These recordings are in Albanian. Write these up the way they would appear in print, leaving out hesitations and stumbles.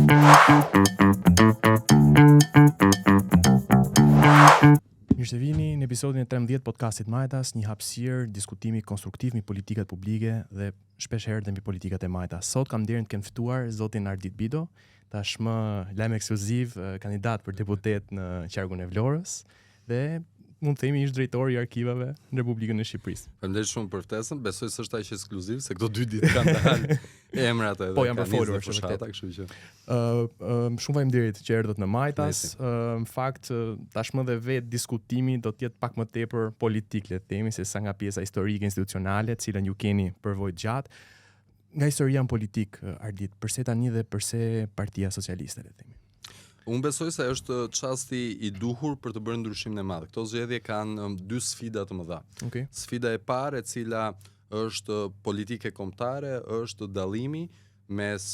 Mirë se vini në episodin e 13 podcastit Majtas, një hapësirë diskutimi konstruktiv mbi politikat publike dhe shpesh herë dhe mbi politikat e Majtas. Sot kam nderin të kem ftuar zotin Ardit Bido, tashmë lajm ekskluziv kandidat për deputet në qarkun e Vlorës dhe mund të themi ish drejtori i arkivave në Republikën e Shqipërisë. Faleminderit shumë për ftesën. Besoj se është aq ekskluziv se këto 2 ditë kanë dalë emrat edhe. Po jam përfolur fshata, kështu që. Shumë faleminderit që erdhët në Majtas. Në fakt tashmë dhe vetë diskutimi do të jetë pak më tepër politik, le të themi, se sa nga pjesa historike institucionale, të cilën ju keni përvojë gjatë. Nga historia në politik, Ardit, përse tani dhe përse Partia Socialiste, le të themi? Unë besoj se është çasti i duhur për të bërë ndryshimin e madh. Këto zgjedhje kanë 2 sfida të mëdha. Okay. Sfida e parë, e cila është politike kombëtare, është dallimi mes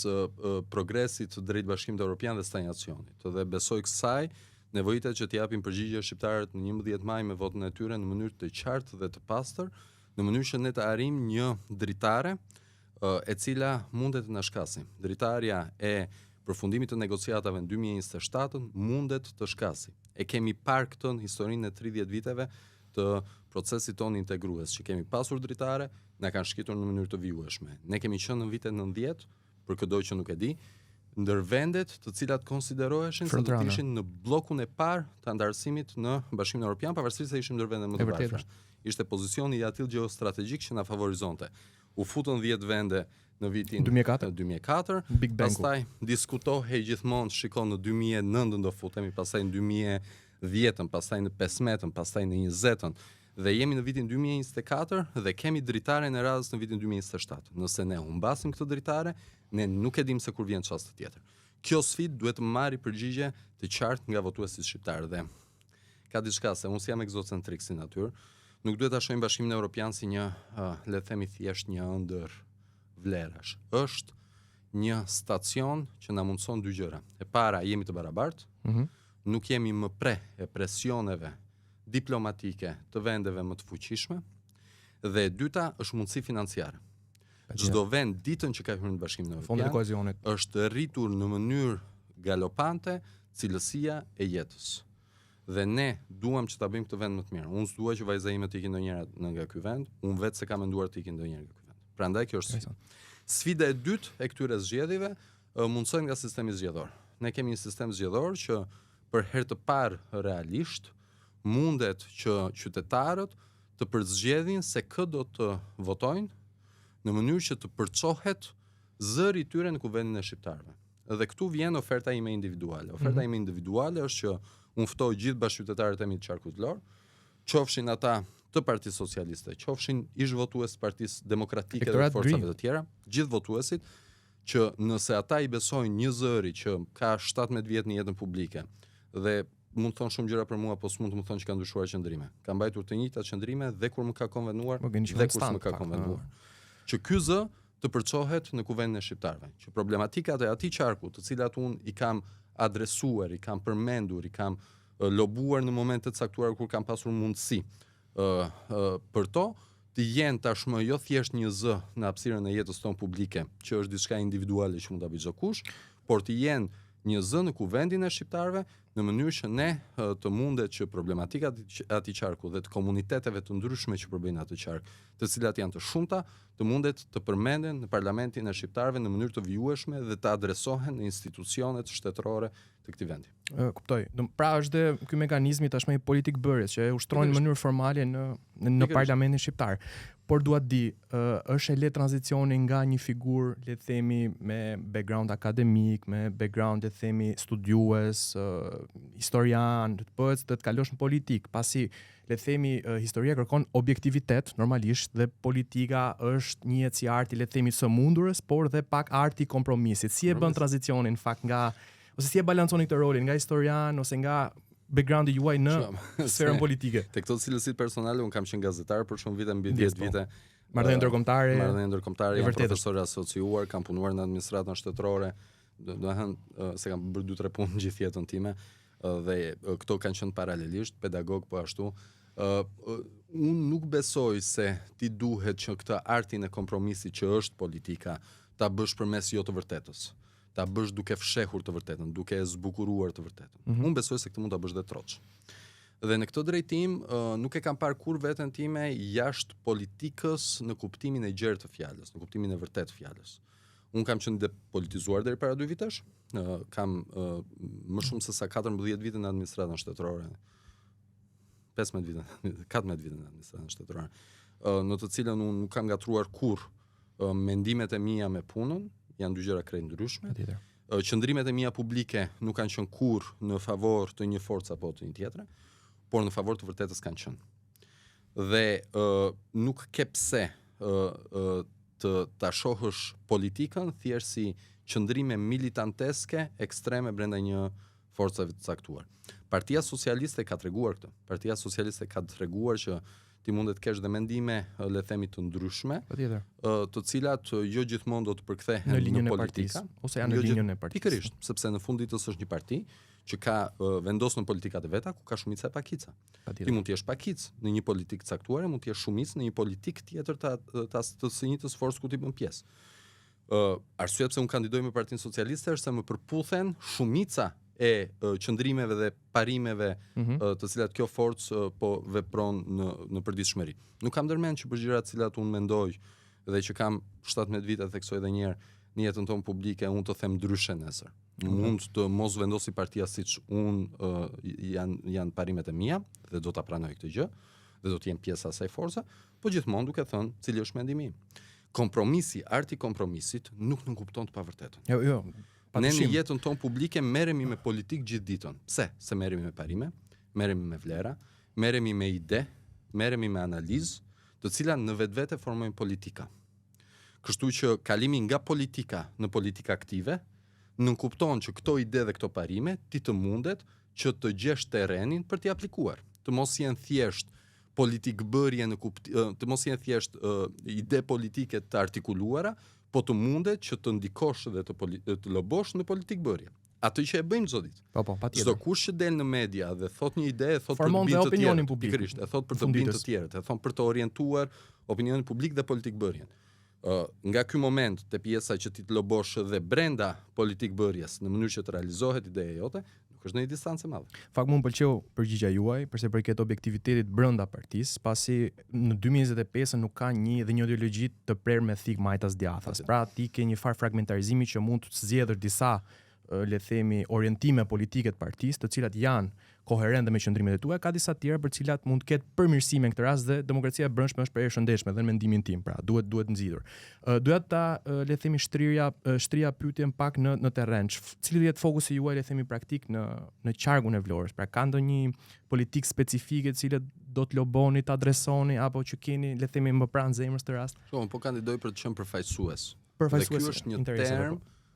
progresit drejt Bashkimit Evropian dhe stagnacionit. Dhe besoj kësaj nevojitet që të japin përgjigje shqiptarët në 11 maj me votën e tyre në mënyrë të qartë dhe të pastër, në mënyrë që ne të arrijmë një dritare e cila mundet të na shkasë. Dritarja e përfundimit të negociatave në 2027 mundet të shkasi. E kemi parë këtë në historinë e 30 viteve të procesit tonë integrues, që kemi pasur dritare, na kanë shkitur në mënyrë të vijueshme. Ne kemi qenë në vitet 90, për këdo që nuk e di, ndër vendet të cilat konsideroheshin se do të ishin në bllokun e parë të antarësimit në Bashkimin Evropian, pavarësisht se ishim ndër vendet më të varfra. Ishte pozicioni i atill gjeostrategjik që na favorizonte. U futën 10 vende në vitin 2004, pastaj diskutohej gjithmonë, shikon në 2009 do futemi, pastaj në 2010, pastaj në 15, pastaj në 20, dhe jemi në vitin 2024 dhe kemi dritaren e radhës në vitin 2027. Nëse ne humbasim këtë dritare, ne nuk e dim se kur vjen çasti tjetër. Kjo sfidë duhet të marrë përgjigje të qartë nga votuesit shqiptar dhe ka diçka se unë jam egzocentrik si natyrë, nuk duhet ta shohim Bashkimin Evropian si një, le të themi thjesht një ëndër vlerash. Është një stacion që na mundson 2 gjëra. E para, jemi të barabartë, nuk jemi më pre e presioneve diplomatike të vendeve më të fuqishme, dhe e dyta është mundësi financiare. Çdo vend ditën që ka hyrë në Bashkimin Evropian është rritur në mënyrë galopante cilësia e jetës. Dhe ne duam që ta bëjmë këtë vend më të mirë. Unë s'dua që vajza ime të ikin ndonjëherë nga ky vend, unë vetë se kam menduar të ikin ndonjëherë nga ky vend. Prandaj kjo është sfida e dytë e këtyre zgjedhjeve mundsohet nga sistemi zgjedhor. Ne kemi një sistem zgjedhor që për herë të parë realisht mundet që qytetarët të përzgjedhin se kë do të votojnë në mënyrë që të përçohet zëri i tyre në kuvendin e shqiptarëve. Dhe këtu vjen oferta ime individuale. Oferta ime individuale është që unë ftoj gjithë bashkëqytetarët e mi të qarkut Vlorë, qofshin ata të Partisë Socialiste, qofshin ish votues të Partisë Demokratike dhe forcave të tjera, gjithë votuesit që nëse ata i besojnë një zëri që ka 17 vjet në jetën publike dhe mund të thonë shumë gjëra për mua, po s'mund të më thonë që ka ndryshuar qëndrime. Ka mbajtur të njëjtat qëndrime dhe kur më ka konvenuar dhe kur s'më ka konvenuar. Që ky zë të përçohet në kuvendin e shqiptarëve, që problematikat e atij qarku, të cilat unë i kam adresuar, i kam përmendur, i kam lobuar në momente të caktuara kur kam pasur mundësi për to, të jenë tashmë jo thjesht një zë në hapësirën e jetës tonë publike, që është diçka individuale që mund ta bëjë çdo kush, por të jenë një zë në kuvendin e shqiptarëve në mënyrë që ne të mundet që problematikat e atij qarku dhe të komuniteteve të ndryshme që përbëjnë atë qark, të cilat janë të shumta, të mundet të përmenden në parlamentin e shqiptarëve në mënyrë të vijueshme dhe të adresohen në institucionet shtetërore të këtij vendi. Kuptoj. Pra është dhe ky mekanizmi tashmë i politik bërjes që e ushtrojnë në mënyrë formale në parlamentin shqiptar. Por dua të di, është e lehtë tranzicioni nga një figurë, le të themi, me background akademik, me background, le të themi, studiues, historian, të kalosh në politik, pasi le të themi historia kërkon objektivitet normalisht dhe politika është një si arti, le të themi, së mundurës, por dhe pak arti kompromisit. Si e bën tranzicionin në fakt nga ose si e balanconi këtë rolin nga historian ose nga backgroundi juaj në sferën politike? Te këto cilësitë personale un kam qenë gazetar për shumë vite, mbi 10 vite. Marrëdhënie ndërkombëtare. Jam profesor asociuar, kam punuar në administratën shtetërore. Do të thënë se kam bërë 2-3 punë gjithë jetën time dhe këto kanë qenë paralelisht, pedagog po ashtu. Unë nuk besoj se ti duhet që këtë artin e kompromisit që është politika ta bësh përmes jo të vërtetës. ta bësh duke fshehur të vërtetën, duke e zbukuruar të vërtetën. Unë besoj se këtë mund ta bësh dhe troç. Dhe në këtë drejtim nuk e kam parë kur veten time jashtë politikës në kuptimin e gjerë të fjalës, në kuptimin e vërtetë të fjalës. Unë kam qenë depolitizuar deri para 2 vitesh, kam më shumë se sa 14 vite në administratën shtetërore. 15 vite, 14 vite në administratën shtetërore. Në të cilën unë nuk kam gatruar kurrë. Mendimet e mia me punën janë 2 gjëra krejt ndryshme. Qëndrimet e mia publike nuk kanë qenë kurrë në favor të një force apo të një tjetre, por në favor të vërtetës kanë qenë. Dhe nuk ke pse ta shohësh politikën thjesht si qëndrime militanteske ekstreme brenda një forcave të caktuar. Partia Socialiste ka treguar këtë. Partia Socialiste ka treguar që ti mundet kesh dhe mendime, le themi, të ndryshme, të cilat jo gjithmonë do të përkthehen në politika, ose janë në linjën e partisë. Pikërisht, sepse në fund ditës është një parti që ka vendosur në politikat e veta ku ka shumica e pakica. Ti mund të jesh pakic në një politikë caktuare, mund të jesh shumicë në një politikë tjetër të së njëjtës forcë ku ti bën pjesë. Arsyeja pse unë kandidoj me Partinë Socialiste është se më përputhen shumica e qëndrimeve dhe parimeve të cilat kjo forcë po vepron në përditshmëri. Nuk kam ndërmend që për gjëra të cilat unë mendoj dhe që kam 17 vite, theksoj edhe një herë, në jetën tonë publike unë të them ndryshe nesër. Mund të mos vendosi partia siç unë janë parimet e mia dhe do ta pranoj këtë gjë dhe do të jem pjesë asaj force, po gjithmonë duke thënë cili është mendimi im. Kompromisi, arti kompromisit nuk nënkupton të pavërtetën. Jo. Ne në jetën tonë publike merremi me politikë gjithë ditën. Pse? Se merremi me parime, merremi me vlera, merremi me ide, merremi me analizë, të cilat në vetvete formojnë politika. Kështu që kalimi nga politika në politika aktive nënkupton që këto ide dhe këto parime ti të mundet që të gjesh terrenin për t'i aplikuar. Të mos jenë thjesht politikbërje të mos jenë thjesht ide politike të artikuluara, po të mundet që të ndikosh dhe të lobosh në politikbërje. Atë që e bëjmë çdo ditë. Po, patjetër. Çdo kush që del në media dhe thot një ide, thot për të bindur opinionin publik. Pikërisht, e thot për të bindur të tjerët, e thon për të orientuar opinionin publik dhe politikbërjen. Nga ky moment te pjesa që ti të lobosh dhe brenda politikbërjes në mënyrë që të realizohet ideja jote, nuk është në një distancë e madhe. Fakt më pëlqeu përgjigjja juaj përse përket objektivitetit brenda partisë, pasi në 2025 nuk ka një ideologji të prerë me thik majtas djathas. Pra ti ke një farë fragmentarizimi që mund të zgjedhësh disa le themi orientime politike të partisë, të cilat janë koherente me qëndrimet e tua, ka disa tjera për cilat mund të ketë përmirësime në këtë rast dhe demokracia e brendshme është për e shëndetshme dhe në mendimin tim, pra duhet nxirur. Doja ta le themi shtrija pyetjen pak në terren. Cili është fokusi juaj le themi praktik në qargun e Vlorës? Pra ka ndonjë politikë specifike të cilët do të loboni, të adresoni apo që keni le themi më pranë zemrës të rast? Po kandidoj për të qenë përfaqësues. Dhe ky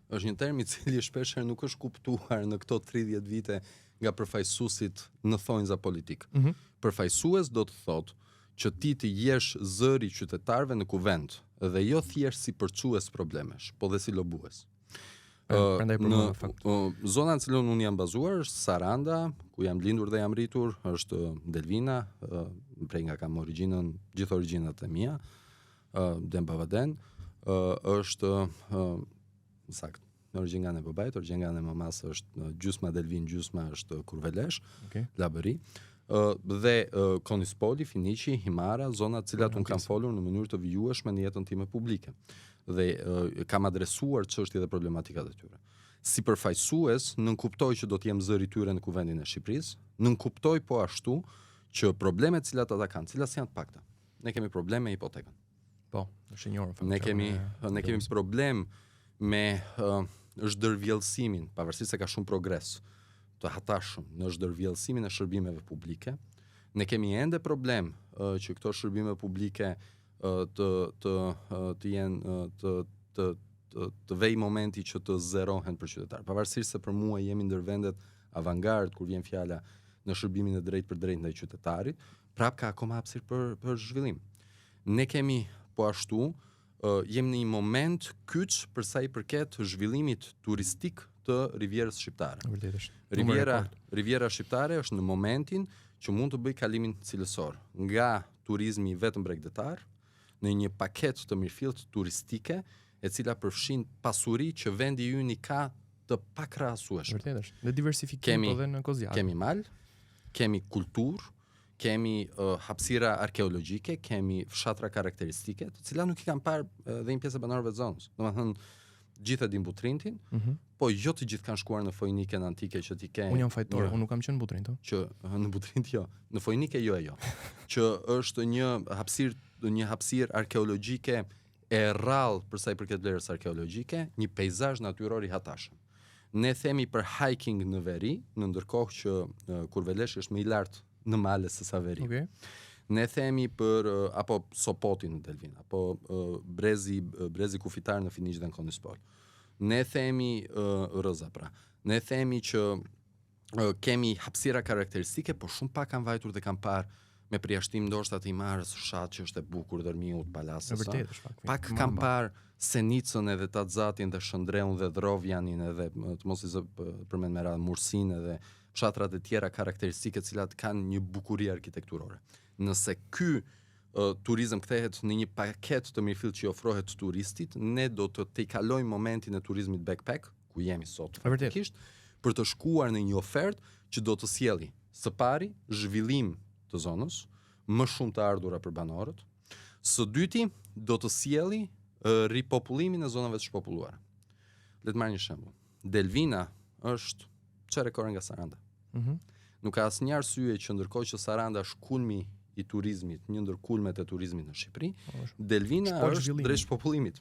është një term i cili shpeshherë nuk është kuptuar në këto 30 vite nga përfaqësuesit në thonjza politik. Përfaqësues do të thotë që ti të jesh zëri i qytetarëve në kuvend dhe jo thjesht si përçues problemesh, po dhe si lobues. Në zona në cilën unë jam bazuar është Saranda, ku jam lindur dhe jam rritur, është Delvina, prej nga kam gjithë origjinat e mia, Dembavaden, është sakt. Në origjinë nga babait, origjinë nga mamas është gjysma Delvin, gjysma është Kurvelesh, Labëri. Dhe Konispoli, Finiqi, Himara, zona të cilat unë kam folur në mënyrë të vijueshme në jetën time publike. Dhe kam adresuar çështjet dhe problematikat e tyre. Si përfaqësues, nënkuptoj që do të jem zëri i tyre në kuvendin e Shqipërisë, nënkuptoj po ashtu që problemet të cilat ata kanë, cilat janë të pakta. Ne kemi problem me hipotekën. Po, është e njohur. Ne kemi problem me zhdërvjellësimin, pavarësisht se ka shumë progres të hatashëm në zhdërvjellësimin e shërbimeve publike. Ne kemi ende problem që këto shërbime publike të jenë të vej momenti që të zerohen për qytetar. Pavarësisht se për mua jemi ndër vendet avangard kur vjen fjala në shërbimin e drejtë për drejtë ndaj qytetarit, prap ka akoma hapësirë për zhvillim. Ne kemi po ashtu jemi në një moment kyç për sa i përket zhvillimit turistik të Rivierës Shqiptare. Riviera Shqiptare është në momentin që mund të bëj kalimin cilësor nga turizmi vetëm bregdetar në një paketë të mirëfillt turistike e cila përfshin pasuri që vendi ynë i ka të pakrahasueshme. Vërtet është. Dhe diversifikim po dhe në Kozjak. Kemi mal, kemi kulturë, kemi hapësira arkeologjike, kemi fshatra karakteristike, të cilat nuk i kanë parë dhe një pjesë e banorëve të zonës. Domethënë gjithë e din Butrintin, po jo të gjithë kanë shkuar në Fojniken antike që ti ke. Unë jam fajtor, unë nuk kam qenë në Butrint. Që në Butrint jo, në Fojnike jo. Që është një hapësirë arkeologjike e rrallë për sa i përket vlerës arkeologjike, një peizazh natyror i hatashëm. Ne themi për hiking në veri, në ndërkohë që Kurveleshi është më i lartë në male se sa veri. Okay. Ne themi për apo Sopoti në Delvin, apo brezi kufitar në Finiqi dhe në Konispol. Ne themi Rëza pra. Ne themi që kemi hapësira karakteristike, por shumë pak kanë vajtur dhe kanë parë me përjashtim ndoshta të Imarës, fshat që është e bukur, Dërmiut, Palasës. Pak kanë parë Senicën edhe Tatzatin dhe Shëndreun dhe Drovjanin edhe të mos i përmend me radhë Mursin edhe fshatrat e tjera karakteristike të cilat kanë një bukuri arkitekturore. Nëse ky turizëm kthehet në një paketë të mirëfillt që ofrohet turistit, ne do të tejkalojmë momentin e turizmit backpack, ku jemi sot faktikisht, për të shkuar në një ofertë që do të sjelli së pari zhvillim të zonës, më shumë të ardhura për banorët, së dyti do të sjelli ripopullimin e zonave të shpopulluara. Le të marr një shembull. Delvina është çerekore nga Saranda. Nuk ka asnjë arsye që ndërkohë që Saranda është kulmi i turizmit, një ndër kulmet e turizmit në Shqipëri, Delvina është drejt shpopullimit.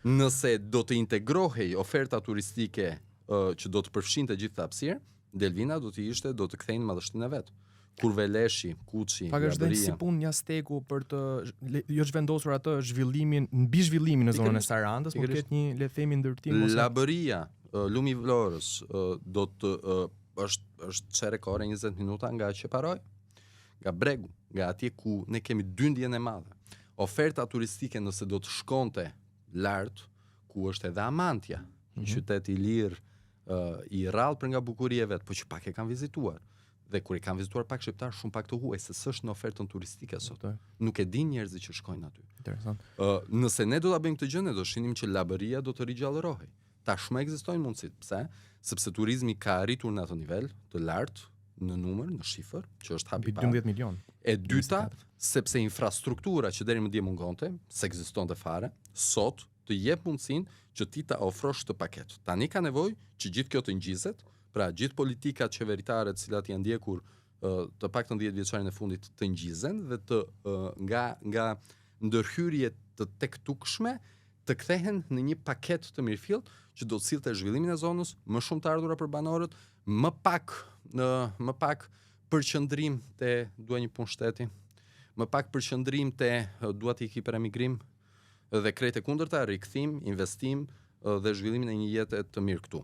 Nëse do të integrohej oferta turistike që do të përfshinte gjithë të hapësirë, Delvina do të kthejnë madhështinë e vet. Kurveleshi, Kuçi, Pak është dhe si punë një steku për të jo zhvendosur atë zhvillimin, mbi zhvillimin në zonën e Sarandës, por ketë një le të themi ndërtim ose Labëria, Lumi i Vlorës do të është çerekore 20 minuta nga Qeparoj, nga Bregu, nga atje ku ne kemi dyndjen e madhe. Oferta turistike nëse do të shkonte lart, ku është edhe Amantja, një qytet i lirë, i rrallë për nga bukuria e vet, por që pak e kanë vizituar. Dhe kur i kanë vizituar pak shqiptar, shumë pak të huaj, se s'është në ofertën turistike sot. Nuk e din njerëzit që shkojnë aty. Interesant. Nëse ne do ta bëjmë këtë gjë, ne do shinim që Labëria do të rigjallërohej. Tashmë ekzistojnë mundësit. Pse? Sepse turizmi ka arritur në atë nivel të lartë në numër, në shifër, që është hapi parë. 12 milion. E dyta, sepse infrastruktura që deri më dje mungonte, s'ekzistonte fare, sot të jep mundësinë që ti ta ofrosh këtë paketë. Tani ka nevojë që gjithë kjo të ngjizet. Pra, gjithë politikat qeveritare të cilat janë ndjekur të paktën 10 vjeçarin e fundit të ngjizen dhe të nga ndërhyrje të tektukshme të kthehen në një paketë të mirëfillt që do të sillte zhvillimin e zonës, më shumë të ardhura për banorët, më pak përqendrim te dua një punë shteti, më pak përqendrim te dua të iki për emigrim dhe krejt e kundërta, rikthim, investim dhe zhvillimin e një jete të mirë këtu.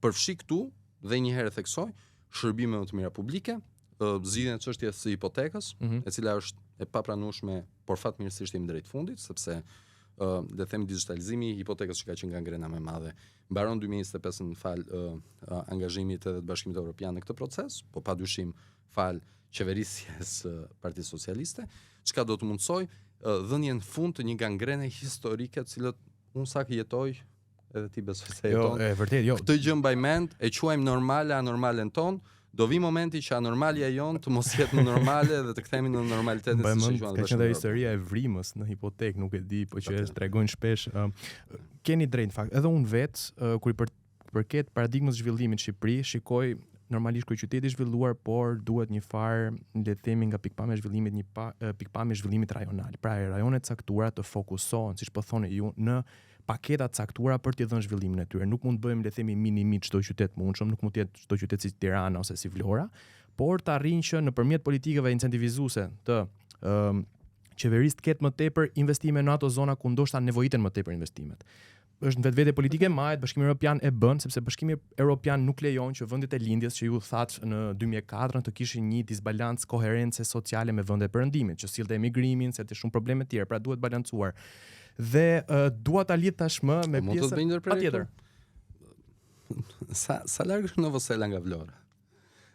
Përfshi këtu dhe një herë theksoj, shërbime më të mira publike, zgjidhjen e çështjes së hipotekës, e cila është e papranueshme, por fatmirësisht jemi drejt fundit, sepse le të them digitalizimi i hipotekës që ka qenë gangrena më e madhe. Mbaron 2025 në fal angazhimit edhe të Bashkimit Evropian në këtë proces, po padyshim fal qeverisjes Partisë Socialiste, çka do të mundsoj dhënien fund të një gangrene historike, të cilët unë sa jetoj edhe ti besoj se jeton. Jo, vërtet, jo. Këtë gjë mbaj mend, e quajmë normale anormalen ton, do vi momenti që anormalia jon të mos jetë në normale dhe të kthehemi në normalitetin siç e quajmë. Ka qenë historia e vrimës në hipotekë, nuk e di, po që tregojnë shpesh. Keni drejt në fakt. Edhe unë vetë kur i përket paradigmës zhvillimit në Shqipëri, shikoj normalisht ku qyteti i zhvilluar, por duhet një farë, le të themi, nga pikpamja e zhvillimit, pikpamje e zhvillimit rajonal. Pra rajonet caktuara të fokusohen, siç po thoni ju, në paketa caktuara për t'i dhënë zhvillimin e tyre. Nuk mund të bëjmë, le të themi, minimit çdo qytet mundshëm, nuk mund të jetë çdo qytet si Tirana ose si Vlora, por të arrijnë që nëpërmjet politikave incentivizuese të qeverisë të ketë më tepër investime në ato zona ku ndoshta nevojiten më tepër investimet. Është në vetvete politike majt, Bashkimi Evropian e bën, sepse Bashkimi Evropian nuk lejon që vendet e lindjes që ju thatë në 2004 të kishin një disbalancë koherence sociale me vendet e perëndimit, që sillte emigrimin, se të shumë probleme të tjera, pra duhet balancuar. Dhe dua ta lidh tashmë me pjesën patjetër. Sa larg është Novosela nga Vlora?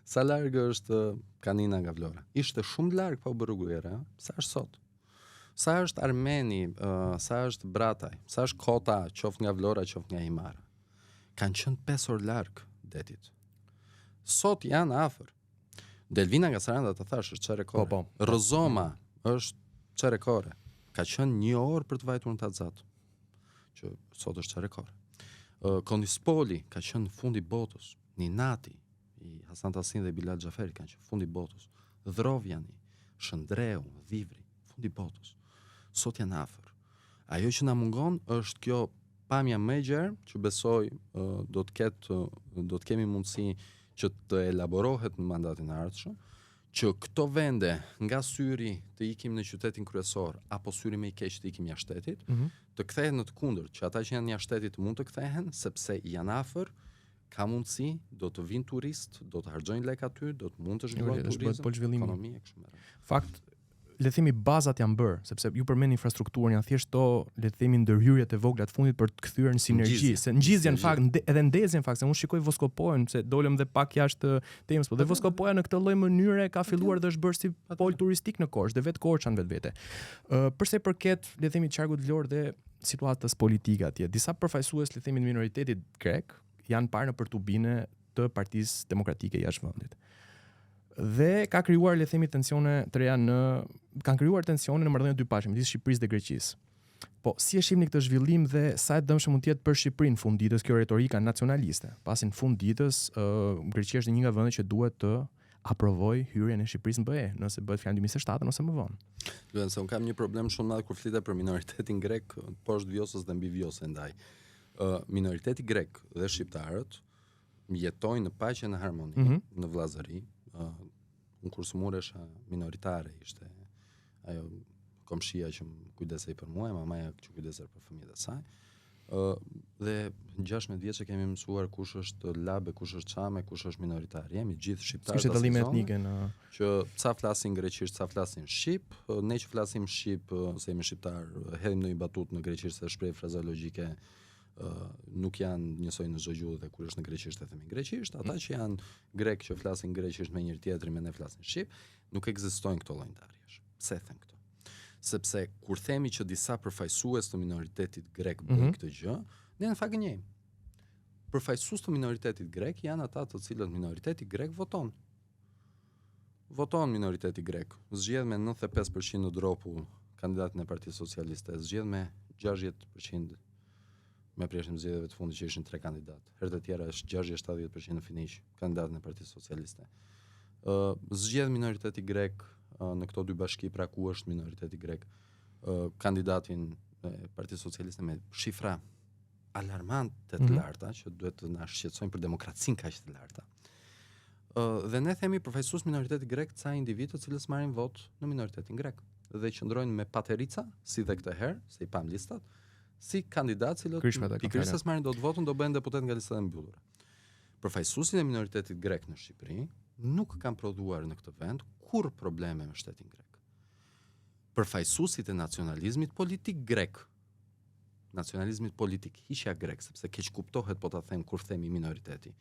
Sa larg është Kanina nga Vlora? Ishte shumë larg pa u bërë rrugëra, sa është sot. Sa është Armeni, sa është Brataj, sa është Kota, qoftë nga Vlora, qoftë nga Himara. Kanë qenë 5 orë larg detit. Sot janë afër. Delvina nga Saranda të thash është çerekore. Po. Rëzoma është çerekore. Ka qenë 1 orë për të vajtur në Taxat, që sot është çerekore. Kondispoli ka qenë në fund i botës. Ninati, i Hasan Tasin dhe Bilal Xhaferi kanë qenë fund i botës. Dhrovjani, Shëndreu, Dhivri, fund i botës. Sot janë afër. Ajo që na mungon është kjo pamja më e gjerë, që besoj do të kemi mundësi që të elaborohet në mandatin e ardhshëm, që këto vende nga syri të ikim në qytetin kryesor apo syri më i keq të ikim jashtë shtetit, të kthehen në të kundërt, që ata që janë jashtë shtetit mund të kthehen sepse janë afër, ka mundësi, do të vinë turist, do të harxojnë lek aty, do të mund të zhvillojnë turizëm, ekonomi e kështu me radhë. Fakt, le të themi bazat janë bërë, sepse ju përmend infrastrukturën, janë thjesht to, le të themi ndërhyrjet e vogla të fundit për të kthyer në sinergji, se ngjizja në fakt edhe ndezjen në fakt, se unë shikoj Voskopojën, se dolëm dhe pak jashtë temës, po dhe Voskopoja në këtë lloj mënyre ka filluar dhe është bërë si pol turistik në Korçë, dhe vetë Korça në vetvete. Përse i përket, le të themi qargut Vlorë dhe situatës politike atje, disa përfaqësues, le të themi, të minoritetit grek janë parë në përtubine të Partisë Demokratike jashtë vendit. Dhe ka krijuar, le të themi, tensione të reja kanë krijuar tensione në marrëdhënien e dy paqe midis Shqipërisë dhe Greqisë. Po, si e shihni këtë zhvillim dhe sa e dëmshme mund të jetë për Shqipërinë fund ditës kjo retorika nacionaliste? Pasi në fund ditës Greqia është një nga vendet që duhet të aprovojë hyrjen e Shqipërisë në BE, nëse bëhet fjalë 2027 ose më vonë. Luan, se un kam një problem shumë madh kur flitet për minoritetin grek poshtë vjosës dhe mbi vjosë ndaj. Minoriteti grek dhe shqiptarët jetojnë në paqe në harmoni, në vllazëri. Unë kur sumuresha minoritare ishte ajo komshia që më kujdesej për mua, mamaja që kujdesej për fëmijët e saj. Dhe 16 vjeç që kemi mësuar kush është labe, kush është çame, kush është minoritar. Jemi gjithë shqiptarë. Kishte dallime etnike në që ca flasin greqisht, ca flasin shqip. Ne që flasim shqip, se jemi shqiptar, hedhim në një batut në greqisht se shpreh frazeologjike nuk janë njësoj në çdo gjuhë dhe kur është në greqisht e themi greqisht. Ata që janë grek që flasin greqisht me njëri tjetrin, me ne flasin shqip, nuk ekzistojnë këto lloj ndarjesh. Pse them këto? Sepse kur themi që disa përfaqësues të minoritetit grek bëjnë këtë gjë, ne në fakt gënjejmë. Përfaqësues të minoritetit grek janë ata të cilët minoriteti grek voton. Voton minoriteti grek. Zgjedh me 95% në dropu kandidatin e Partisë Socialiste, zgjedh me 60% me preshëm zgjedhjeve të fundit që ishin 3 kandidatë. Herët e tjera është 60-70% në finish kandidatën e Partisë Socialiste. Zgjedh minoriteti grek në këto dy bashki, pra ku është minoriteti grek, kandidatin e Partisë Socialiste me shifra alarmante të larta, që duhet të na shqetësojnë për demokracinë kaq të larta. Dhe ne themi përfaqësues minoriteti grek ca individë të cilës marrin votë në minoritetin grek dhe qëndrojnë me paterica, si dhe këtë herë, se i pam listat, si kandidat cilët pikërisht marrin dot votën, do bëhen deputet nga listat e mbyllura. Përfaqësuesit e minoritetit grek në Shqipëri nuk kanë prodhuar në këtë vend kur probleme me shtetin grek. Përfaqësuesit e nacionalizmit politik grek, nacionalizmit politik hiqja grek, sepse keq kuptohet po ta them kur themi minoriteti.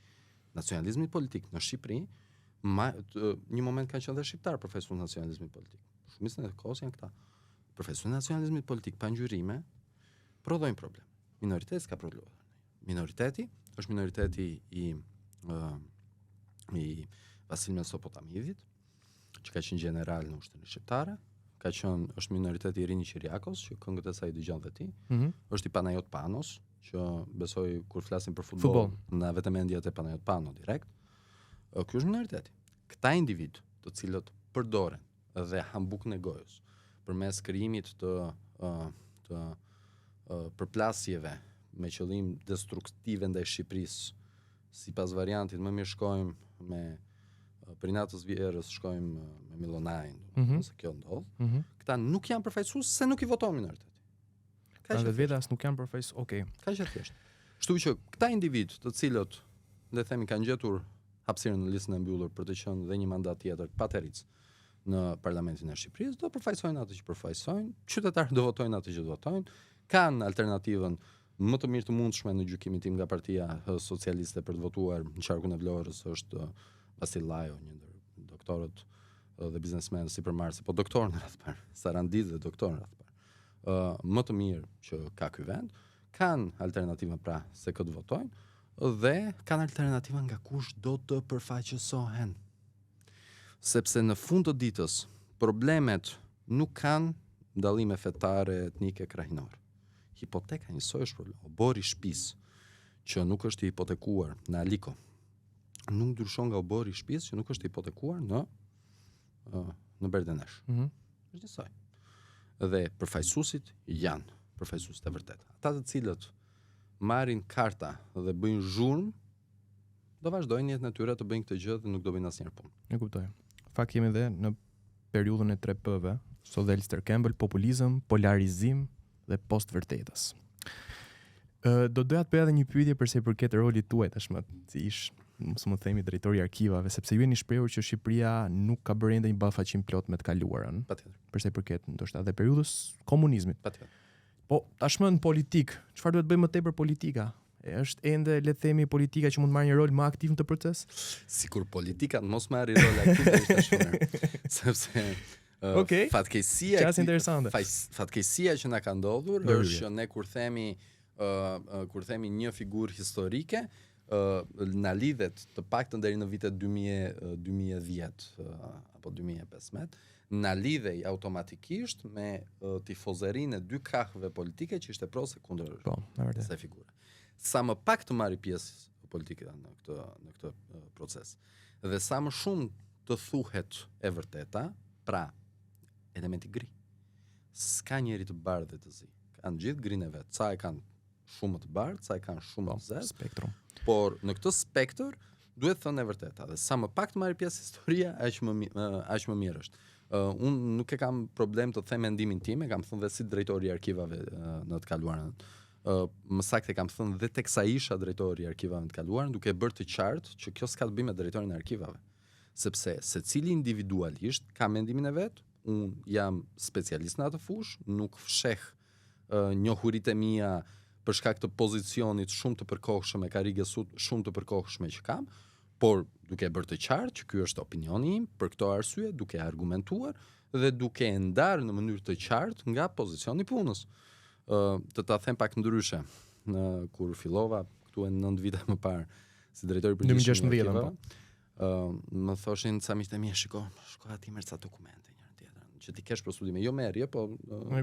Nacionalizmit politik në Shqipëri, një moment kanë qenë dhe shqiptar përfaqësues nacionalizmit politik. Shumica e kohës janë këta. Përfaqësues nacionalizmit politik pa ngjyrime prodhojnë problem. Minoriteti ka prodhuar. Minoriteti është minoriteti i Vasil Mesopotamidit, që ka qenë general në ushtrinë shqiptare, është minoriteti i Rini Qiriakos, që këngët e saj dëgjon dhe ti, është i Panajot Panos, që besoj kur flasim për futboll, na vetëm mendjet e Panajot Pano direkt. Ky është minoriteti. Këta individ, të cilët përdoren dhe hambukën e gojës përmes krijimit të përplasjeve me qëllim destruktive ndaj Shqipërisë, sipas variantit më mirë shkojmë me Prinatës Vjerës, shkojmë me Milonajin, se kjo ndodh. Këta nuk janë përfaqësues se nuk i voton minoriteti. Kanë vetë as nuk janë përfaqësues, okay. Kaq e thjeshtë. Kështu që këta individ, të cilët le themi kanë gjetur hapësirën në listën e mbyllur për të qenë dhe një mandat tjetër pa terric në parlamentin e Shqipërisë, do përfaqësojnë atë që përfaqësojnë, qytetarët do votojnë atë që do votojnë, kanë alternativën më të mirë të mundshme në gjykimin tim nga Partia Socialiste për të votuar në qarkun e Vlorës është Vasil Llajo, një ndër doktorët dhe biznesmenë sipërmarrëse, po doktor në radhë parë, Sarandit dhe doktor në radhë parë. më të mirë që ka ky vend, kanë alternativa pra se këtë votojnë dhe kanë alternativa nga kush do të përfaqësohen. Sepse në fund të ditës problemet nuk kanë ndallime fetare, etnike, krahinore. Hipoteka njësoj është problem. Obori i shtëpisë që nuk është i hipotekuar në Aliko, nuk ndryshon nga obori i shtëpisë që nuk është i hipotekuar në Berdenesh. Është njësoj. Dhe përfaqësuesit janë përfaqësuesit e vërtet. Ata të cilët marrin karta dhe bëjnë zhurmë, do vazhdojnë jetën e tyre të bëjnë këtë gjë dhe nuk do bëjnë asnjëherë punë. E kuptoj. Fakt jemi dhe në periudhën e 3P-ve, Sodhelster Campbell, populizëm, polarizim dhe post-vërtetës. Do doja të bëja edhe një pyetje për sa i përket rolit tuaj tashmë, si ish, mos më themi drejtori i arkivave, sepse ju jeni shprehur që Shqipëria nuk ka bërë ende një ballafaqim plot me të kaluarën. Patjetër. Për sa i përket ndoshta edhe periudhës komunizmit. Patjetër. Po tashmë në politik, çfarë duhet bëjmë më tepër politika? Është ende, le të themi, politika që mund të marrë një rol më aktiv në të proces? Sikur politika të mos marrë rol aktiv është shumë. Sepse fatkeqësia që na ka ndodhur është që ne kur themi një figurë historike, na lidhet të paktën deri në vitet 2010 apo 2015, na lidhej automatikisht me tifozerinë e dy krahëve politike që ishte pro se kundër kësaj figure. Sa më pak të marri pjesë politika në këtë proces. Dhe sa më shumë të thuhet e vërteta, pra elementi gri. S'ka njeri të bardhë dhe të zi. Kanë gjithë grinë e vetë. Ca e kanë shumë të bardhë, ca e kanë shumë të zezë. Spektrum. Por në këtë spektër duhet thënë e vërteta. Dhe sa më pak të marrë pjesë historia, aq më mirë është. Unë nuk e kam problem të them mendimin tim, e kam thënë dhe si drejtori i arkivave në të kaluarën. Më saktë kam thënë dhe teksa isha drejtori i arkivave në të kaluarën, duke bërë të qartë që kjo s'ka të bëjë me drejtorin e arkivave. Sepse secili individualisht ka mendimin e vet. Unë jam specialist në atë fushë, nuk fsheh njohuritë e mia për shkak të pozicionit shumë të përkohshëm e karrigës shumë të përkohshme që kam, por duke bërë të qartë që ky është opinioni im, për këto arsye, duke argumentuar dhe duke e ndarë në mënyrë të qartë nga pozicioni i punës. Të ta them pak ndryshe, kur fillova këtu 9 vite më parë si drejtori i përgjithshëm i arkivave, më thoshin ca miqtë e mi, shko aty merr ca dokumente njëra tjetrën, që ti kesh për studime, jo merrje, po e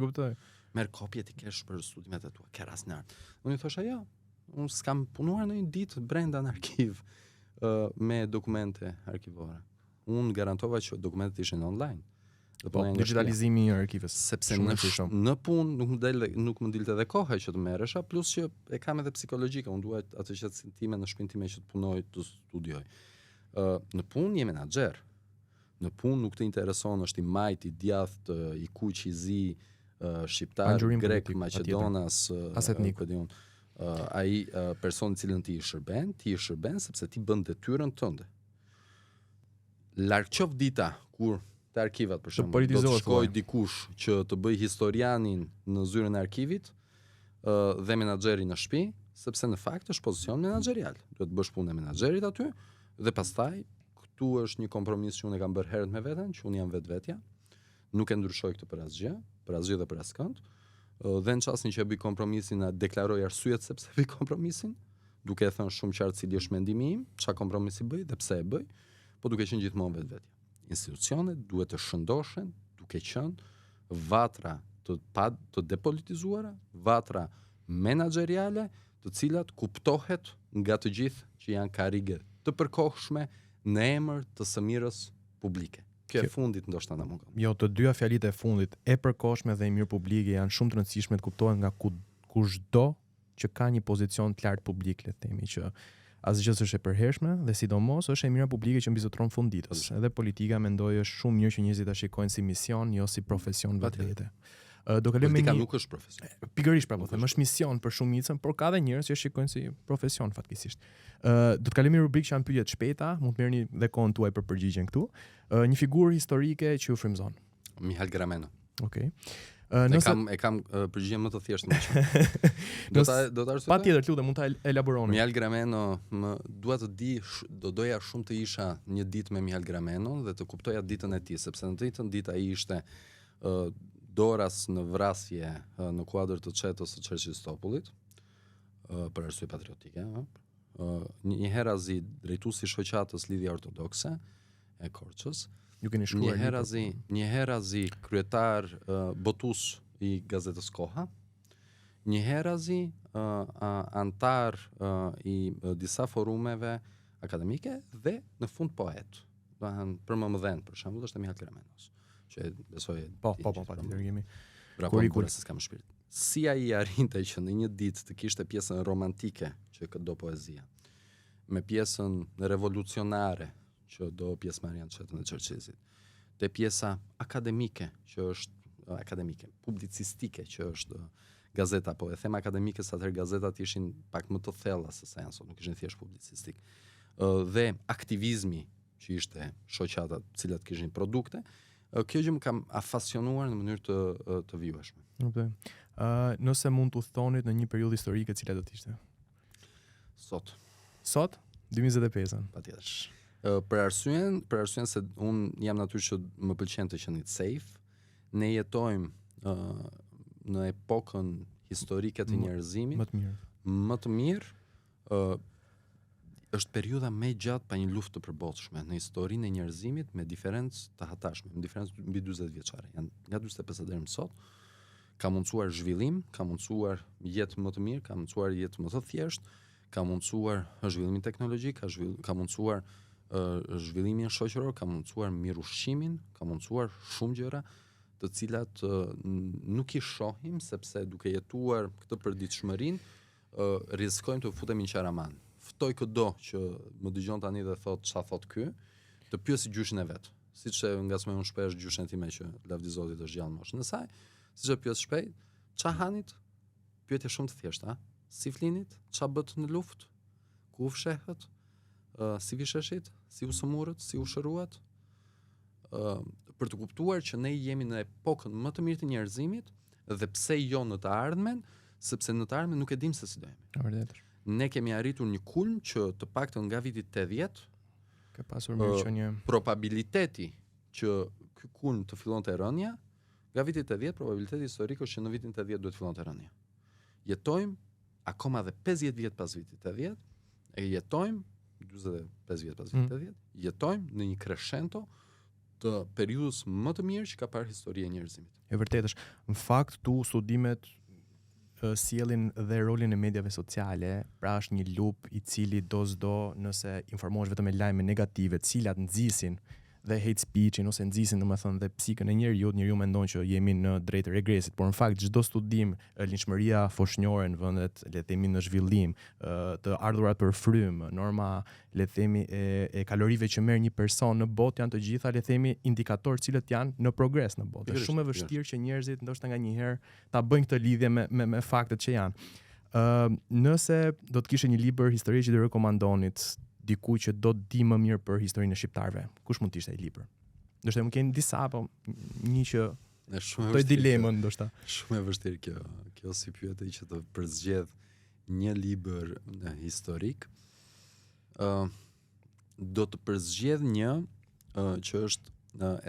kuptoj. Merr kopje ti kesh për studimet e tua, ke rasnar. Unë i thosha jo, unë s'kam punuar në një ditë brenda në arkiv me dokumente arkivore. Unë garantova që dokumentet ishin online. Po, digitalizimi i arkivës. Sepse në punë nuk më dilte edhe koha që të merresha, plus që e kam edhe psikologjike, unë dua atë qetësinë time në shtëpinë time që të punoj, të studioj. Në punë je menaxher. Në punë nuk të intereson është i majt, i djathtë, i kuq, i zi, shqiptar, grek, maqedonas, ai person i cilën ti i shërben sepse ti bën detyrën tënde. Larg qof dita kur te arkivat për shembull do të shkoj dikush që të bëj historianin në zyrën e arkivit dhe menaxherin në shtëpi, sepse në fakt është pozicion menaxherial. Duhet të bësh punën e menaxherit aty dhe pastaj këtu është një kompromis që unë e kam bërë herët me veten, që unë jam vetvetja. Nuk e ndryshoj këtë për asgjë dhe për askënd. Dhe në çastin që e bëj kompromisin, deklaroj arsyet sepse bëj kompromisin, duke e thënë shumë qartë cili është mendimi im, çfarë kompromisi bëj dhe pse e bëj, po duke qenë gjithmonë vetvetja. Institucionet duhet të shëndoshen duke qenë vatra të depolitizuara, vatra menaxheriale, të cilat kuptohet nga të gjithë që janë karrige të përkohshme në emër të së mirës publike. Kjo e fundit ndoshta na mungon. Jo, të dyja fjalitë e fundit, e përkohshme dhe e mirë publike, janë shumë të rëndësishme të kuptohen nga kushdo që ka një pozicion të lartë publik, le të themi, që asgjë s'është e përhershme dhe sidomos është e mira publike që mbizotron fund ditës. Edhe politika mendoj është shumë mirë që njerëzit ta shikojnë si mision, jo si profesion vetvete. Do kalojmë politika nuk është profesion. Pikërisht pra po them, është mision për shumicën, por ka edhe njerëz që shikojnë si profesion fatkeqësisht. Do të kalojmë në rubrikë që janë pyetje të shpejta, mund të merrni dhe kohën tuaj për përgjigjen këtu. Një figurë historike që ju frymëzon. Mihail Grameno. Okej. E kam përgjigjen më të thjeshtë më që. Do ta arsye. Patjetër, lutem, mund ta elaboroni. Mihail Grameno, dua të di, doja shumë të isha një ditë me Mihail Grameno dhe të kuptoja ditën e tij, sepse në ditën ditë ai ishte Doras në vrasje në kuadër të çetës së Çerçistopullit, për arsye patriotike, një herazi drejtuesi shoqatës Lidhja Ortodokse e Korçës, Ju keni shkruar një herazi kryetar botus i gazetës Koha, një herazi antar i disa forumeve akademike dhe në fund poet. Për MMDhen, për shembull, është Mihal Keramenos, që besoj po, jemi. Kurrikula se s'kam shpirt. Si ai arrinte që në një ditë të kishte pjesën romantike që do poezia, me pjesën revolucionare që do pjesëmarrja në çetën e Çerçesit, te pjesa akademike që është publicistike që është gazeta, po e them akademike sa atëherë gazetat ishin pak më të thella se sa janë sot, nuk ishin thjesht publicistik. Dhe aktivizmi që ishte shoqatat, të cilat kishin produkte, kjo gjë më kam afasionuar në mënyrë të vjueshme. Nëse mund të thonit në një periudhë historike, cila do të ishte? Sot? 2025-ën. Patjetër. Për arsyen se un jam natyrë që më pëlqen të qenit safe. Ne jetojmë në epokën historike të njerëzimit. Më të mirë. Është periudha më e gjatë pa një luftë të përballshme në historinë e njerëzimit, me diferencë të hatashme, me diferencë mbi 40 vjeçare. Janë nga 45 deri më sot. Ka mundsuar zhvillim, ka mundsuar jetë më të mirë, ka mundsuar jetë më të thjeshtë, ka mundsuar zhvillimin teknologjik, ka mundsuar zhvillimin shoqëror, ka mundsuar mirëushqimin, ka mundsuar shumë gjëra të cilat nuk i shohim sepse duke jetuar këtë përditshmërinë rrezikojmë të futemi në qaraman. Ftoj këdo që më dëgjon tani dhe thot çfarë thot ky, të pyesi gjyshin e vet. Siç e ngacmoj unë shpesh gjyshin time që lavdi Zotit është gjallë moshën e saj, siç e pyes shpejt, ç'a hanit? Pyetje shumë të thjeshta, si flinit, ç'a bët në luftë, ku u fshehet, si visheshit, si u sëmurët, si u shëruat, për të kuptuar që ne jemi në epokën më të mirë të njerëzimit dhe pse jo në të ardhmen, sepse në të ardhmen nuk e dim se si do jemi. Vërtet. Ne kemi arritur një kulm që të paktën nga viti 80 ka pasur mirëqenie. Probabiliteti që ky kulm të fillonte rënja, nga viti 80 probabiliteti historik është që në vitin 80 duhet fillonte rënja. Jetojmë akoma dhe 50 vjet pas vitit 80, e jetojmë 45 vjet pas vitit 80, jetojmë në një crescendo të periudhës më të mirë që ka parë historia e njerëzimit. E vërtetë është. Në fakt tu studimet sjellin dhe rolin e mediave sociale, pra është një lup i cili do nëse informohesh vetëm me lajme negative, të cilat nxisin dhe hate speech-in ose nxisin domethënë dhe psikën e njeriu mendon që jemi në drejt regresit, por në fakt çdo studim linçmëria foshnjore në vendet, le të themi në zhvillim, të ardhurat për frym, norma, le të themi e kalorive që merr një person në botë, janë të gjitha, le të themi, indikatorë cilët janë në progres në botë. Është shumë e vështirë që njerëzit ndoshta nganjëherë ta bëjnë këtë lidhje me faktet që janë. Nëse do të kishe një libër histori që të rekomandonit diku që do të di më mirë për historinë e shqiptarëve, kush mund të ishte ai libër? Ndoshta më keni disa, po një që është dilemën ndoshta. Shumë e vështirë kjo si pyetje që të përzgjedh një libër historik. Do të përzgjedh një që është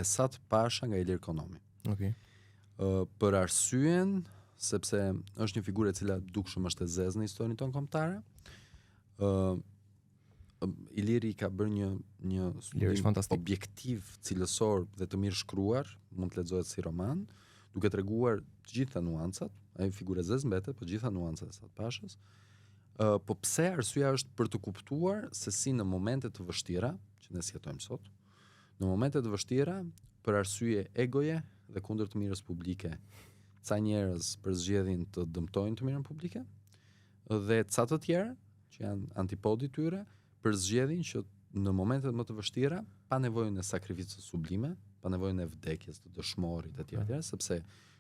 Esat Pasha nga Ilir Konomi. Okej. Për arsyen sepse është një figurë e cila dukshëm është e zezë në historinë tonë kombëtare. Iliri ka bërë një studim objektiv, cilësor dhe të mirë shkruar, mund të lexohet si roman, duke treguar të gjitha nuancat, ai figurë e zezë mbetet, po gjitha nuancat e Esat Pashës. Po pse arsyeja është për të kuptuar se si në momente të vështira, që ne jetojmë sot, në momente të vështira, për arsye egoje dhe kundër të mirës publike, ca njerëz përzgjedhin të dëmtojnë të mirën publike, dhe ca të tjerë, që janë antipodi tyre, përzgjedhin që në momentet më të vështira, pa nevojën e sakrificës sublime, pa nevojën e vdekjes të dëshmorit e tjerë, sepse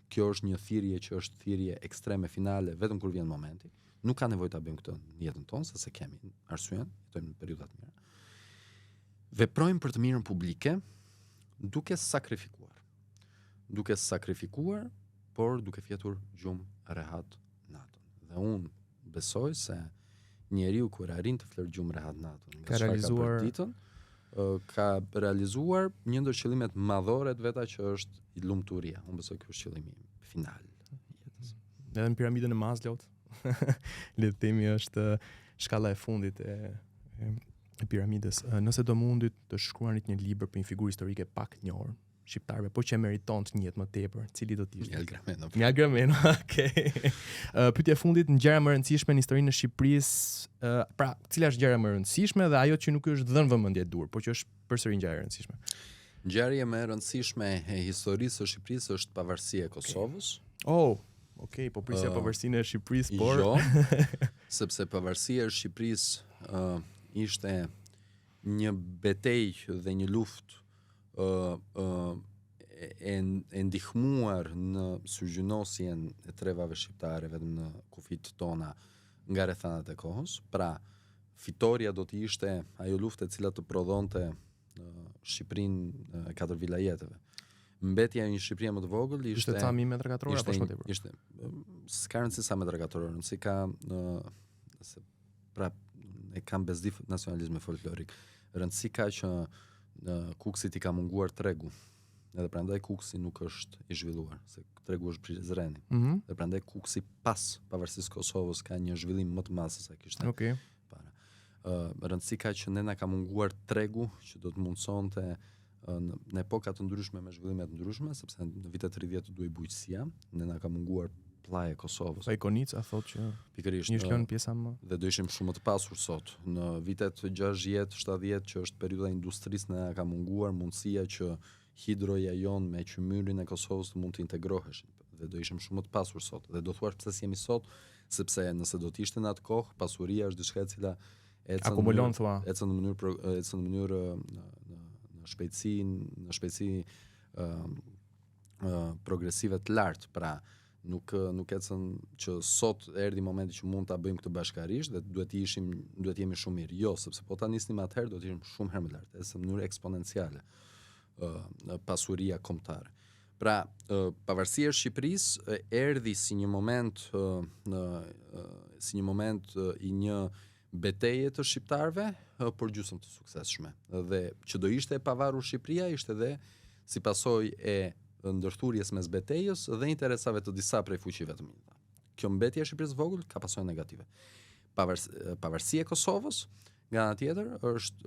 kjo është një thirrje që është thirrje ekstreme finale vetëm kur vjen momenti. Nuk ka nevojë ta bëjmë këtë në jetën tonë, sepse kemi arsyen, jetojmë në periudha të mira. Veprojmë për të mirën publike duke sakrifikuar. Duke sakrifikuar, por duke fjetur gjumë rehat natën. Dhe unë besoj se njeriu kur arrin të fler gjumë rehat natën, ka realizuar ditën, ka realizuar një ndër qëllimet madhore të veta që është i lumturia. Unë besoj ky është qëllimi final. Edhe në piramidën e Maslow't, le të themi është shkalla e fundit e piramidës. Nëse do mundit të shkruanit një libër për një figurë historike pak të njohur shqiptarëve, po që meriton të njihet më tepër, cili do të ishte? Ngal Grameno. Okej. Pyetja e fundit, ngjarja më e rëndësishme në historinë e Shqipërisë, pra, cila është ngjarja më e rëndësishme dhe ajo që nuk është dhënë vëmendje dur, por që është përsëri ngjarja e rëndësishme? Ngjarja më e rëndësishme e historisë së Shqipërisë është pavarësia e Kosovës. Okej, po prisja pavarësinë e Shqipërisë, por jo, sepse pavarësia e Shqipërisë ishte një betejë dhe një luftë e ndihmuar në syrgjynosjen e trevave shqiptare vetëm në kufit tona nga rrethanat e kohës. Pra, fitoria do të ishte ajo luftë e cila të prodhonte Shqipërinë e 4 vilajeteve. Mbetja e një Shqipërie më të vogël ishte ca mijë metra katror apo më tepër? Ishte s'ka rëndësi sa metra katror, rëndësi ka pra e kam bezdi nacionalizmi folklorik. Rëndësi ka që Kuksit i ka munguar tregu. Edhe prandaj Kuksi nuk është i zhvilluar, se tregu është Prizreni. Dhe prandaj Kuksi pas pavarësisë Kosovës ka një zhvillim më të madh se sa kishte. Okej. Para. Rëndësi ka që ne na ka munguar tregu që do të mundsonte në epoka të ndryshme me zhvillime të ndryshme, sepse në vitet 30 të duhej bujqësia, ne na ka munguar plaja e Kosovës. Pa Ikonica thotë që pikërisht një shlën pjesa më dhe do ishim shumë më të pasur sot. Në vitet 60, 70 që është periudha e industrisë na ka munguar mundësia që hidroja jon me qymyrin e Kosovës të mund të integroheshin dhe do ishim shumë më të pasur sot. Dhe do thuash pse si jemi sot, sepse nëse do të ishte në atë kohë, pasuria është diçka e cila akumulon thua. Ecën në mënyrë në shpejtësi progresive të lartë, pra nuk ecën që sot erdhi momenti që mund ta bëjmë këtë bashkarisht dhe duhet jemi shumë mirë. Jo, sepse po ta nisnim atëherë do të ishim shumë herë më lart, ecën në mënyrë eksponenciale pasuria kombëtare. Pra, pavarësia e Shqipërisë erdhi si një moment i një beteje të shqiptarëve, por gjysmë të suksesshme. Dhe që do ishte e pavarur Shqipëria ishte dhe si pasojë e ndërthurjes mes betejës dhe interesave të disa prej fuqive të mëdha. Kjo mbetje e Shqipërisë vogël ka pasojë negative. Pavarësia e Kosovës, nga ana tjetër, është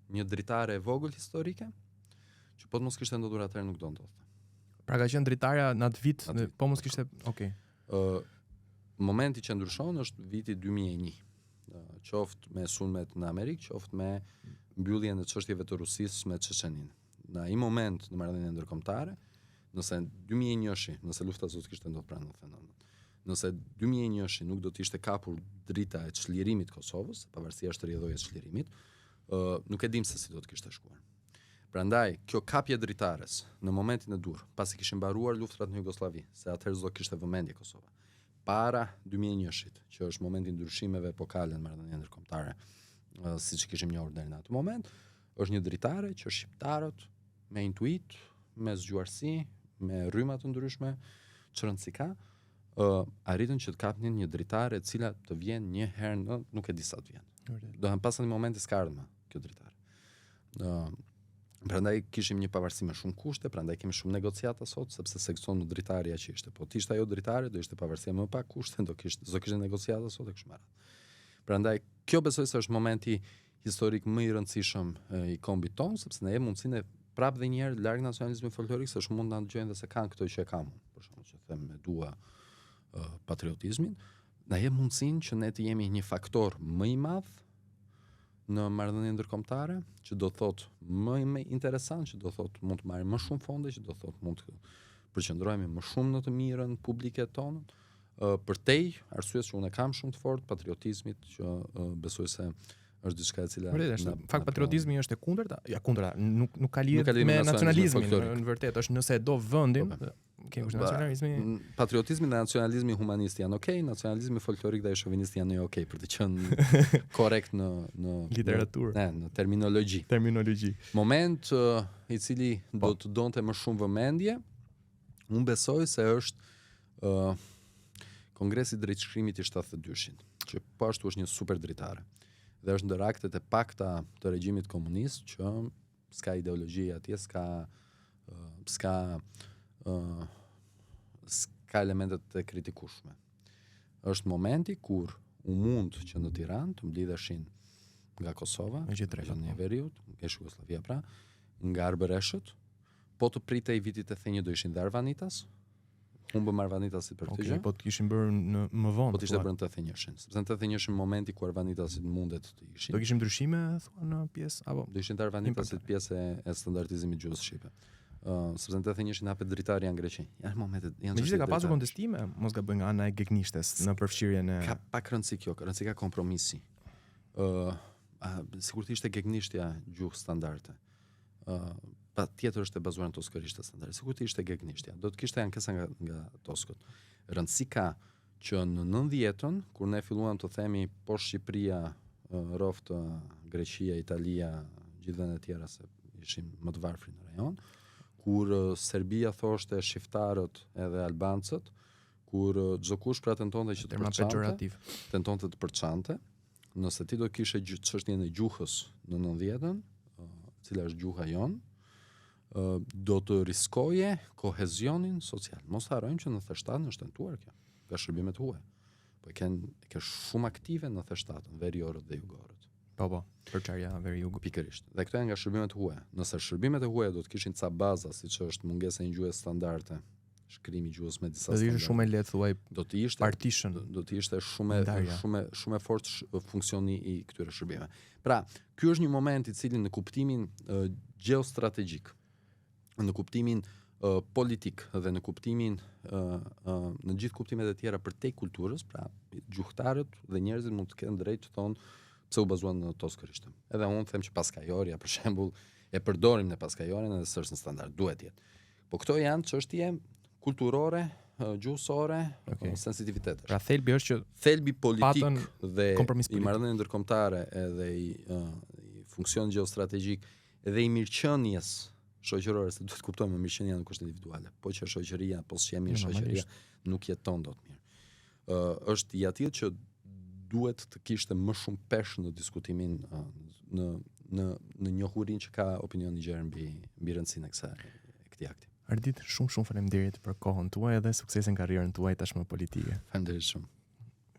një dritare e vogël historike, që po të mos kishte ndodhur atëherë nuk do ndodhte. Pra ka qenë dritarea në atë vit, po mos kishte, okay. Momenti që ndryshon është viti 2001. Qoftë me sulmet në Amerikë, qoftë me mbylljen e çështjeve të Rusisë me Çeçeninë. Në ai moment në marrëdhënien ndërkombëtare, nëse 2001-shi, nëse lufta do të kishte ndodhur pranë në fenomen. Nëse 2001-shi nuk do të ishte kapur drita e çlirimit të Kosovës, pavarësia është rrjedhoja e çlirimit, nuk e dim se si do të kishte shkuar. Prandaj, kjo kapje dritares në momentin e dur, pasi kishin mbaruar luftrat në Jugosllavi, se atëherë s'do kishte vëmendje Kosova. Para 2001-shit, që është momenti i ndryshimeve epokale në marrëdhënien ndërkombëtare, siç kishim njohur deri në atë moment, është një dritare që shqiptarët me intuit, me zgjuarsi, me rryma të ndryshme, çrëndsi ka, arritën që të kapnin një dritare e cila të vjen një herë në nuk e di sa të vjen. Do të pas në momenti s'ka ardhur kjo dritare. Prandaj kishim një pavarësi me shumë kushte, prandaj kemi shumë negociata sot, sepse seksion në dritaria që ishte. Po të ishte ajo dritare, do ishte pavarësia më pak kushte, do kishte negociata sot e kështu me radhë. Prandaj kjo besoj se është momenti historik më i rëndësishëm i kombit ton, sepse ne jemi mundësinë prapë dhe një herë larg nacionalizmit folklorik, se është mund ta dëgjojnë dhe se kanë këto që e kam unë, për shembull, që them me dua patriotizmin, na jep mundësinë që ne të jemi një faktor më i madh në marrëdhënie ndërkombëtare, që do thotë më interesant, që do thotë mund të marrim më shumë fonde, që do thotë mund të përqendrohemi më shumë në të mirën publike tonë, përtej arsyes që unë kam shumë të fortë patriotizmit, që besoj se është diçka e cila në fakt patriotizmi është e kundërta, nuk ka lidhje me nacionalizmin, në vërtet është nëse do vendin, kemi nacionalizmi. Patriotizmi dhe nacionalizmi humanist janë okay, nacionalizmi folklorik dhe shovinist janë jo okay, për të qenë korrekt në literaturë, në terminologji. Moment i cili do të donte më shumë vëmendje, unë besoj se është Kongresi i Drejtshkrimit i 72-shit, që po ashtu është një super dritare. Dhe është ndër aktet e pakta të regjimit komunist që s'ka ideologji atje, s'ka elementet e kritikueshme. Është momenti kur u mund që në Tiranë të mblidheshin nga Kosova, nga Veriut, nga Jugoslavia pra, nga Arbëreshët, po të pritej vitit e thënjë do ishin dhe Arvanitas, humbëm Arvanitasit për këtë gjë. Po të kishin bërë në më vonë. Po të ishte bërë në të thënjëshin. Sepse në të thënjëshin momenti ku Arvanitasit mundet të ishin. Do kishim ndryshime thua në pjesë apo do ishin të Arvanitasit pjesë e standardizimit gjuhës shqipe. Sepse në të thënjëshin hapet dritari janë Greqi. Janë momentet, janë megjithëse ka pasur kontestime, mos gaboj nga ana e Gegnishtes në përfshirjen e ka pak rëndësi kjo, rëndësi ka kompromisi. Sikur të ishte Gegnishtja gjuhë standarde. Pa tjetër është e bazuar në toskërisht të standarde. Sikur të ishte Gegnishtja, do të kishte ankesa nga toskët. Rëndësi ka që në 90-ën, kur ne filluam të themi poshtë Shqipëria, rroft Greqia, Italia, gjithë vendet e tjera se ishin më të varfër në rajon, kur Serbia thoshte shqiptarët edhe albancët, kur çdo kush pra tentonte që të përçante, nëse ti do kishe çështjen e gjuhës në 90-ën, cila është gjuha jonë, do të riskoje kohezionin social. Mos harrojmë që në theshtatën është tentuar kjo, nga shërbimet huaja. Po ke shumë aktive në theshtatën, veriorët dhe jugorët. Po, përçarja veri jugu. Pikërisht. Dhe këto janë nga shërbimet huaja. Nëse shërbimet e huaja do të kishin ca baza, siç është mungesa e një gjuhë standarde, shkrimi i gjuhës me disa standarde. Do të ishte shumë e lehtë thuaj. Do të ishte partition. Do të ishte shumë fortë funksioni i këtyre shërbimeve. Pra, ky është një moment i cili në kuptimin gjeostrategjik, në kuptimin politik dhe në kuptimin në gjithë kuptimet e tjera për te kulturës, pra gjuhëtarët dhe njerëzit mund të kenë drejt të thonë pse u bazuan në toskërishtën. Edhe unë them që paskajorja, për shembull, e përdorim në paskajorin edhe s'është në standard, duhet jetë. Po këto janë çështje kulturore, gjuhësore, sensitivitetesh. Pra thelbi është që thelbi politik dhe i marrëdhënieve ndërkombëtare edhe i funksionit gjeostrategjik dhe i mirëqenies shoqërore, se duhet kuptojmë mirëqenia nuk është individuale, po që shoqëria, po s'je mirë shoqëria, nuk jeton dot mirë. Është i atill që duhet të kishte më shumë peshë në diskutimin në njohurinë që ka opinioni i gjerë mbi rëndësinë e këtij akti. Ardit, shumë faleminderit për kohën tuaj dhe sukses në karrierën tuaj tashmë politike. Faleminderit shumë.